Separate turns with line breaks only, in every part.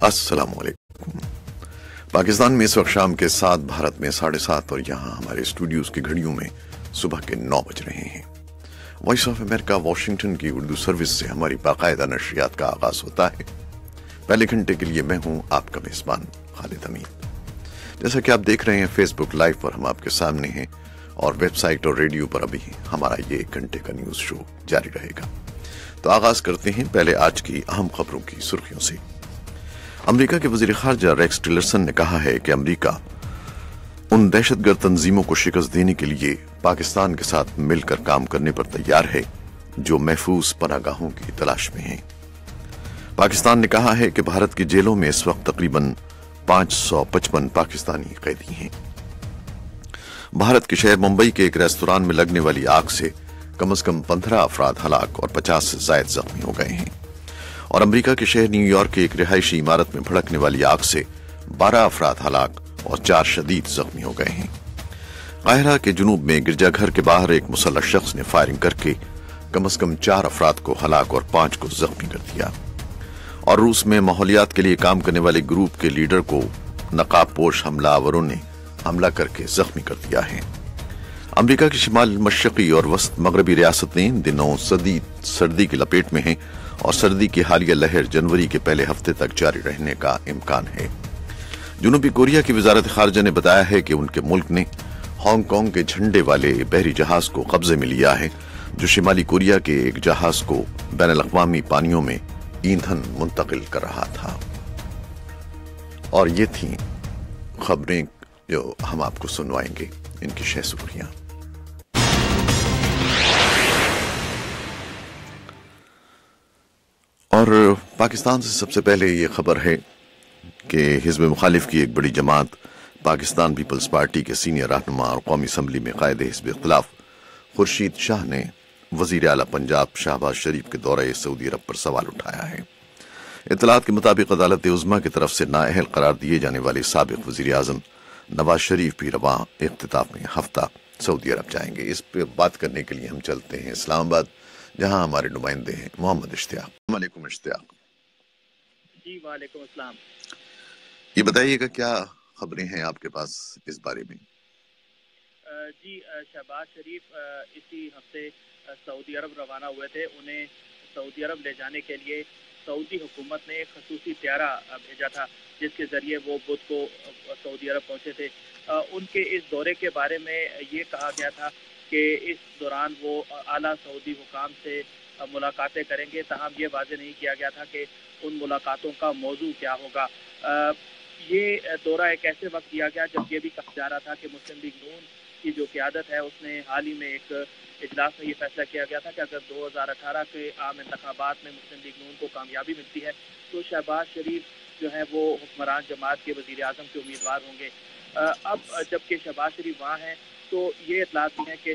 अस्सलाम वालेकुम। पाकिस्तान में इस वक्त शाम के 7, भारत में 7:30 और यहाँ हमारे स्टूडियोज की घड़ियों में सुबह के 9 बज रहे हैं। वॉइस ऑफ अमेरिका वाशिंगटन की उर्दू सर्विस से हमारी बाकायदा नशरियात का आगाज होता है। पहले घंटे के लिए मैं हूँ आपका मेजबान खालिद अमीन। जैसा कि आप देख रहे हैं फेसबुक लाइव पर हम आपके सामने हैं और वेबसाइट और रेडियो पर अभी हमारा ये 1 घंटे का न्यूज शो जारी रहेगा। तो आगाज करते हैं पहले आज की अहम खबरों की सुर्खियों से। अमेरिका के वजीर खारजा रेक्स टिलरसन ने कहा है कि अमेरिका उन दहशतगर्द तंजीमों को शिकस्त देने के लिए पाकिस्तान के साथ मिलकर काम करने पर तैयार है जो महफूज पनागाहों की तलाश में हैं। पाकिस्तान ने कहा है कि भारत की जेलों में इस वक्त तकरीबन 555 पाकिस्तानी कैदी हैं। भारत के शहर मुंबई के एक रेस्तोरां में लगने वाली आग से कम से कम 15 अफराद हलाक और 50 से ज्यादा जख्मी हो गए हैं। और अमेरिका के शहर न्यूयॉर्क के एक रिहायशी इमारत में भड़कने वाली आग से 12 अफराद हलाक और 4 शदीद जख्मी हो गए हैं। काहिरा के जुनूब में गिरजाघर के बाहर एक मुसल्लह शख्स ने फायरिंग करके कम से कम 4 अफराद को हलाक और 5 को जख्मी कर दिया। और रूस में माहौलियात के लिए काम करने वाले ग्रुप के लीडर को नकाबपोश हमलावरों ने हमला करके जख्मी कर दिया है। अमेरिका की शिमाल मशरकी और वस्त मगरबी रियासतें इन दिनों सर्दी की लपेट में हैं और सर्दी की हालिया लहर जनवरी के पहले हफ्ते तक जारी रहने का इम्कान है। जनूबी कोरिया की वजारत खारजा ने बताया है कि उनके मुल्क ने हांगकांग के झंडे वाले बहरी जहाज को कब्जे में लिया है जो शिमाली कोरिया के एक जहाज को बैनुल-अक़वामी पानियों में ईंधन मुंतकिल कर रहा था। और ये थी खबरें जो हम आपको सुनवाएंगे, इनकी 6 सुर्खियां। और पाकिस्तान से सबसे पहले ये खबर है कि हिज़्ब मुखालिफ की एक बड़ी जमात पाकिस्तान पीपल्स पार्टी के सीनियर रहनुमा और कौमी असम्बली में कायदे हिज़्ब इख्तिलाफ खुर्शीद शाह ने वज़ीर आला पंजाब शहबाज शरीफ के दौरे सऊदी अरब पर सवाल उठाया है। इत्तलात के मुताबिक अदालत उज़्मा की तरफ से नाअहल करार दिए जाने वाले साबिक़ वज़ीर आज़म नवाज शरीफ भी रवां इख्तिताम में हफ्ता सऊदी अरब जाएंगे। इस पर बात करने के लिए हम चलते हैं इस्लामाबाद, जहां हमारे नुमाइंदे हैं मोहम्मद इश्तियाक। वालेकुम इश्तियाक।
जी वालेकुम अस्सलाम।
ये बताइएगा क्या खबरें हैं आपके पास इस बारे में?
जी शहबाज शरीफ इसी हफ्ते सऊदी अरब रवाना हुए थे। उन्हें सऊदी अरब ले जाने के लिए सऊदी हुकूमत ने एक खसूसी त्यारा भेजा था जिसके जरिए वो बुध को सऊदी अरब पहुंचे थे। उनके इस दौरे के बारे में ये कहा गया था कि इस दौरान वो आला सऊदी हुकाम से मुलाकातें करेंगे, ताहम ये वाज़ेह नहीं किया गया था कि उन मुलाकातों का मौजू क्या होगा। ये दौरा एक ऐसे वक्त किया गया जब ये भी कहा जा रहा था कि मुस्लिम लीग नून की जो क़यादत है उसने हाल ही में एक इजलास में ये फैसला किया गया था कि अगर 2018 के आम इंतखाबात में मुस्लिम लीग नून को कामयाबी मिलती है तो शहबाज शरीफ जो है वो हुक्मरान जमात के वज़ीर आज़म के उम्मीदवार होंगे। अब जबकि शहबाज शरीफ वहाँ हैं तो ये इतलात भी हैं कि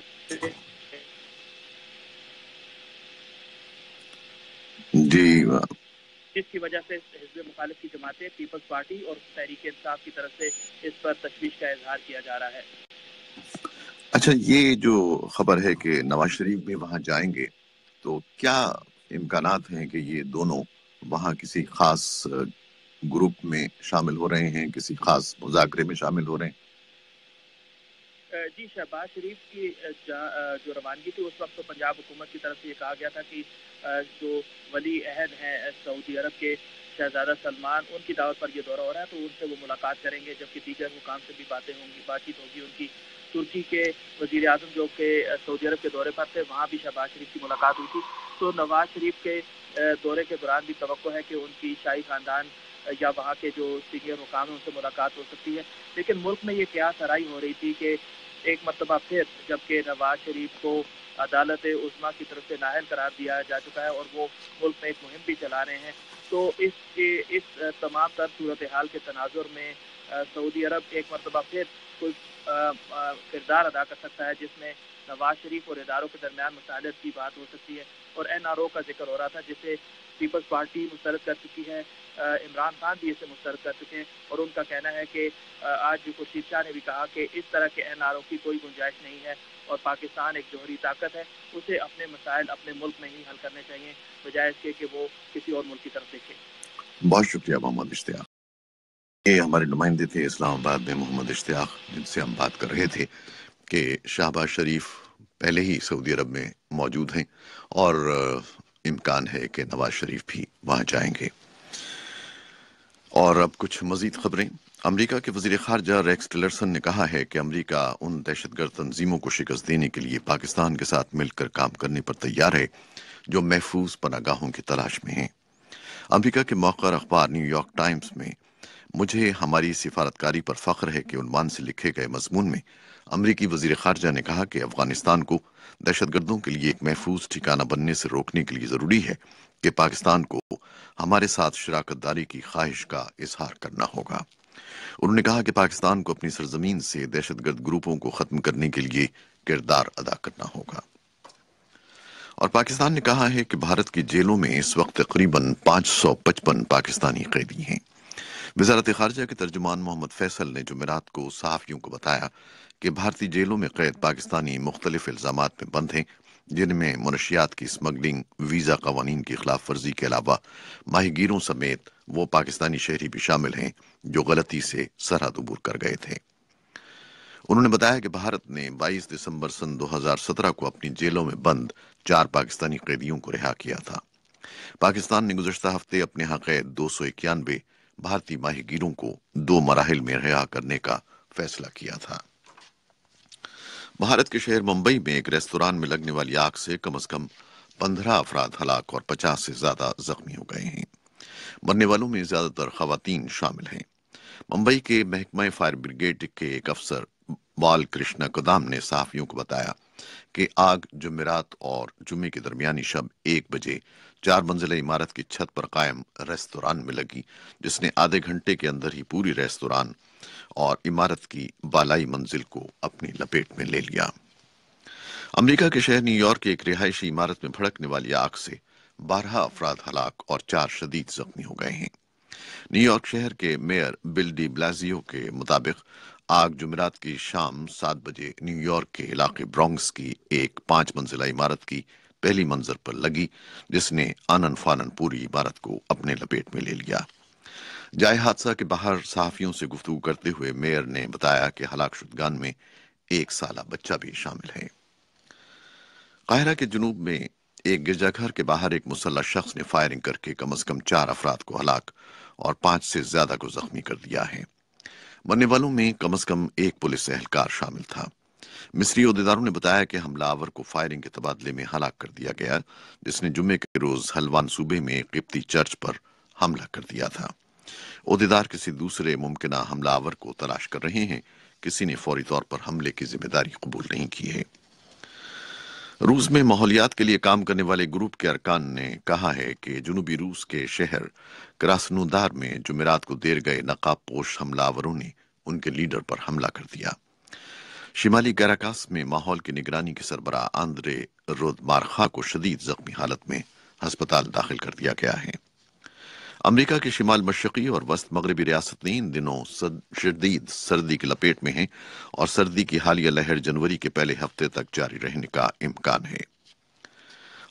जी,
जिसकी वजह से हिज़्ब मुखालिफ की जमातें पीपल्स पार्टी और तहरीक इंसाफ की तरफ से इस पर तशवीश का इजहार किया जा रहा है।
अच्छा, ये जो खबर है कि नवाज शरीफ भी वहां जाएंगे, तो क्या इम्कानात हैं कि ये दोनों वहां किसी खास ग्रुप में शामिल हो रहे हैं, किसी खास मुज़ाकरे में शामिल हो रहे हैं?
जी शहबाज शरीफ की जो रवानगी थी उस वक्त तो पंजाब हुकूमत की तरफ से ये कहा गया था कि जो वली अहद हैं सऊदी अरब के शहजादा सलमान, उनकी दावत पर ये दौरा हो रहा है तो उनसे वो मुलाकात करेंगे, जबकि दीगर हुकाम से भी बातचीत होगी उनकी। तुर्की के वज़ीर आज़म जो कि सऊदी अरब के दौरे पर थे वहाँ भी शहबाज शरीफ की मुलाकात हुई थी। तो नवाज शरीफ के दौरे के दौरान भी तवक्को है कि उनकी शाही खानदान या वहाँ के जो सीनियर हुकाम हैं उनसे मुलाकात हो सकती है। लेकिन मुल्क में ये क़यास आराई हो रही थी कि एक मरतबा फिर जबकि नवाज शरीफ को अदालत उज़्मा की तरफ से नाअहल करार दिया जा चुका है और वो मुल्क में एक मुहिम भी चला रहे हैं, तो इस तमाम तर सूरत हाल के तनाजुर में सऊदी अरब एक मरतबा फिर कोई किरदार अदा कर सकता है जिसमें नवाज शरीफ और इदारों के दरमियान मसालत की बात हो सकती है। और NRO का जिक्र हो रहा था जिसे पीपल्स पार्टी मुस्तरद कर चुकी है, इमरान खान भी इसे मुस्तरद कर चुके हैं और उनका कहना है कि आज खुर्शीद शाह ने भी कहा कि इस तरह के NRO की कोई गुंजाइश नहीं है और पाकिस्तान एक जोहरी ताकत है, उसे अपने मसाइल अपने मुल्क में ही हल करने चाहिए बजाय इसके कि वो किसी और मुल्क की तरफ देखे।
बहुत शुक्रिया मोहम्मद इश्तियाक। ये हमारे नुमाइंदे थे इस्लामाबाद में मोहम्मद इश्तियाक, जिनसे हम बात कर रहे थे कि शहबाज शरीफ पहले ही सऊदी अरब में मौजूद हैं और इम्कान है कि नवाज शरीफ भी वहाँ जाएंगे। और अब कुछ मजीद खबरें। अमेरिका के वजीर खारजा रेक्स टिलरसन ने कहा है कि अमेरिका उन दहशतगर्द तंजीमों को शिकस्त देने के लिए पाकिस्तान के साथ मिलकर काम करने पर तैयार है जो महफूज पनागाहों की तलाश में हैं। अमेरिका के मौखर अखबार न्यूयॉर्क टाइम्स में मुझे हमारी सिफारतकारी पर फख्र है कि उन्वान से लिखे गए मजमून में अमरीकी वजीर खारजा ने कहा कि अफगानिस्तान को दहशतगर्दों के लिए एक महफूज ठिकाना बनने से रोकने के लिए जरूरी है कि पाकिस्तान को हमारे साथ शराकत दारी की ख्वाहिश का इजहार करना होगा। उन्होंने कहा कि पाकिस्तान को अपनी सरजमीन से दहशतगर्द ग्रुपों को खत्म करने के लिए किरदार अदा करना होगा। और पाकिस्तान ने कहा है कि भारत की जेलों में इस वक्त तकरीबन 555 पाकिस्तानी कैदी हैं। वजारत खारजा के तर्जुमान मोहम्मद फैसल ने जुमेरात को सहाफियों को बताया कि भारतीय जेलों में कैद पाकिस्तानी मुख्तलिफ इल्जामात में बंद हैं, जिनमें मुनशियात की स्मगलिंग, वीजा कवानीन की खिलाफ वर्जी के अलावा माहीगीरों समेत वो पाकिस्तानी शहरी भी शामिल हैं जो गलती से सरहद अबूर कर गए थे। उन्होंने बताया कि भारत ने 22 दिसंबर सन 2017 को अपनी जेलों में बंद 4 पाकिस्तानी कैदियों को रिहा किया था। पाकिस्तान ने गुज़श्ता हफ्ते अपने यहाँ कैद 291 भारतीय माहीगीरों को 2 मराहिल में रिहा करने का फैसला किया था। भारत के शहर मुंबई में एक रेस्तोरां में लगने वाली आग से कम से कम 15 अफराद हलाक और 50 से ज्यादा जख्मी हो गए हैं। मरने वालों में ज्यादातर खवातीन शामिल हैं। मुंबई के महकमा फायर ब्रिगेड के एक अफसर बाल कृष्णा कदम ने सहाफियों को बताया कि आग जुमेरात और जुमे के दरमियानी शब 1 बजे 4 मंजिला इमारत की छत पर कायम रेस्तोरां में लगी, जिसने आधे घंटे के अंदर ही पूरी रेस्तोरां और इमारत की बालाई मंजिल को अपनी लपेट में ले लिया। अमेरिका के शहर न्यूयॉर्क की एक रिहायशी इमारत में भड़कने वाली आग से 12 अफराद हलाक और 4 शदीद जख्मी हो गए हैं। न्यूयॉर्क शहर के मेयर बिल डी ब्लाजियो के मुताबिक आग जुमेरात की शाम 7 बजे न्यूयॉर्क के इलाके ब्रॉन्क्स की एक 5 मंजिला इमारत की पहली मंजिल पर लगी, जिसने आनन फानन पूरी इमारत को अपने लपेट में ले लिया। जाए हादसा के बाहर सहाफियों से गुफ्तगू करते हुए मेयर ने बताया कि हलाक शुदगान में 1 साला बच्चा भी शामिल है। काहिरा के जुनूब में एक गिरजाघर के बाहर एक मुसल्लह शख्स ने फायरिंग करके कम से कम 4 अफराद को हलाक और 5 से ज्यादा को जख्मी कर दिया है। मरने वालों में कम से कम 1 पुलिस एहलकार शामिल था। मिस्री ओहदेदारों ने बताया कि हमलावर को फायरिंग के तबादले में हलाक कर दिया गया, जिसने जुम्मे के रोज हल्वान सूबे में एक किप्ती चर्च पर हमला कर दिया था। ओहदेदार किसी दूसरे मुमकिना हमलावर को तलाश कर रहे हैं। किसी ने फौरी तौर पर हमले की जिम्मेदारी कबूल नहीं की है। रूस में माहौलियात के लिए काम करने वाले ग्रुप के अरकान ने कहा है कि जुनूबी रूस के शहर क्रास्नोदार में जुमेरात को देर गए नकाब पोश हमलावरों ने उनके लीडर पर हमला कर दिया। शिमाली कैराकास में माहौल की निगरानी के सरबराह आंद्रे रोदमार्खा को शदीद जख्मी हालत में अस्पताल दाखिल कर दिया गया है। अमेरिका के शिमाल मशरकी और वस्त मगरबी रियासतें इन दिनों शदीद सर्दी की लपेट में हैं और सर्दी की हालिया लहर जनवरी के पहले हफ्ते तक जारी रहने का इम्कान है।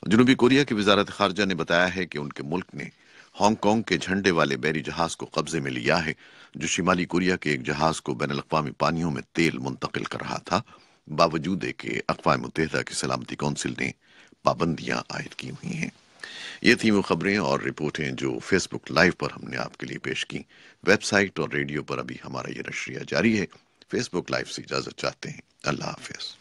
जनूबी कोरिया की वजारत खारजा ने बताया है कि उनके मुल्क ने हांगकांग के झंडे वाले बहरी जहाज को कब्जे में लिया है, जो शिमाली कोरिया के एक जहाज को बैन अल-अक़वामी पानियों में तेल मुंतकिल कर रहा था, बावजूद कि अक़वाम मुत्तहिदा की सलामती कौंसिल ने पाबंदियां आयद की हुई हैं। ये थी वो खबरें और रिपोर्टें जो फेसबुक लाइव पर हमने आपके लिए पेश की। वेबसाइट और रेडियो पर अभी हमारा ये नशरिया जारी है। फेसबुक लाइव से इजाजत चाहते हैं। अल्लाह हाफिज।